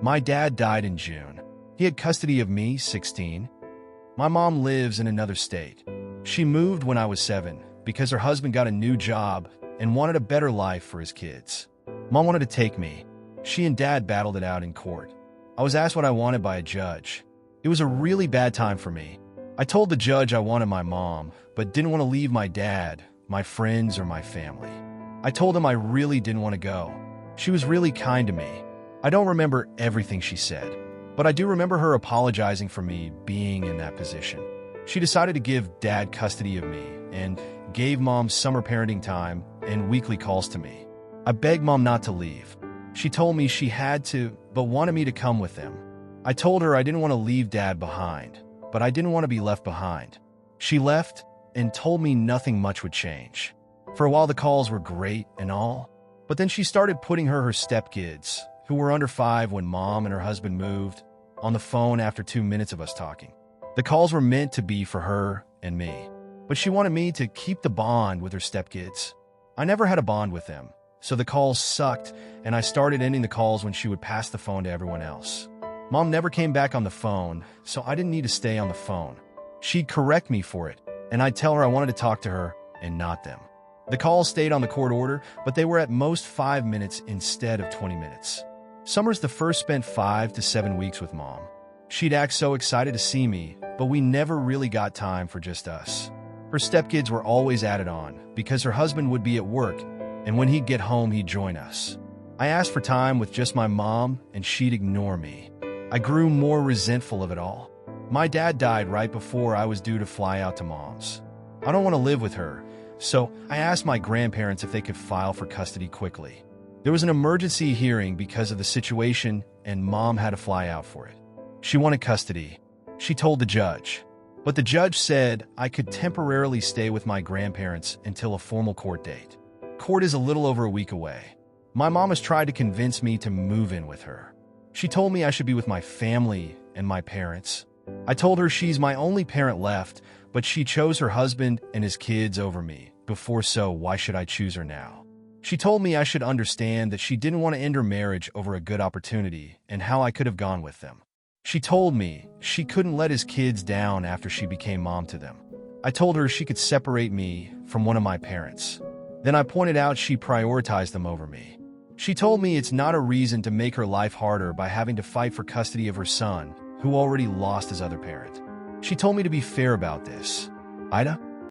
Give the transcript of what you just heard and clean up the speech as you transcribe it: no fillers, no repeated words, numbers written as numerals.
My dad died in June. He had custody of me, 16. My mom lives in another state. She moved when I was 7 because her husband got a new job and wanted a better life for his kids. Mom wanted to take me. She and Dad battled it out in court. I was asked what I wanted by a judge. It was a really bad time for me. I told the judge I wanted my mom, but didn't want to leave my dad, my friends, or my family. I told him I really didn't want to go. She was really kind to me. I don't remember everything she said, but I do remember her apologizing for me being in that position. She decided to give Dad custody of me and gave Mom summer parenting time and weekly calls to me. I begged Mom not to leave. She told me she had to, but wanted me to come with them. I told her I didn't want to leave Dad behind, but I didn't want to be left behind. She left and told me nothing much would change. For a while the calls were great and all, but then she started putting her stepkids, who were under 5 when Mom and her husband moved, on the phone after 2 minutes of us talking. The calls were meant to be for her and me, but she wanted me to keep the bond with her stepkids. I never had a bond with them, so the calls sucked, and I started ending the calls when she would pass the phone to everyone else. Mom never came back on the phone, so I didn't need to stay on the phone. She'd correct me for it, and I'd tell her I wanted to talk to her and not them. The calls stayed on the court order, but they were at most 5 minutes instead of 20 minutes. Summers the first spent 5 to 7 weeks with Mom. She'd act so excited to see me, but we never really got time for just us. Her stepkids were always added on, because her husband would be at work, and when he'd get home he'd join us. I asked for time with just my mom, and she'd ignore me. I grew more resentful of it all. My dad died right before I was due to fly out to Mom's. I don't want to live with her, so I asked my grandparents if they could file for custody quickly. There was an emergency hearing because of the situation, and Mom had to fly out for it. She wanted custody. She told the judge. But the judge said I could temporarily stay with my grandparents until a formal court date. Court is a little over a week away. My mom has tried to convince me to move in with her. She told me I should be with my family and my parents. I told her she's my only parent left, but she chose her husband and his kids over me before, so why should I choose her now? She told me I should understand that she didn't want to end her marriage over a good opportunity and how I could have gone with them. She told me she couldn't let his kids down after she became mom to them. I told her she could separate me from one of my parents. Then I pointed out she prioritized them over me. She told me it's not a reason to make her life harder by having to fight for custody of her son, who already lost his other parent. She told me to be fair about this. AITA?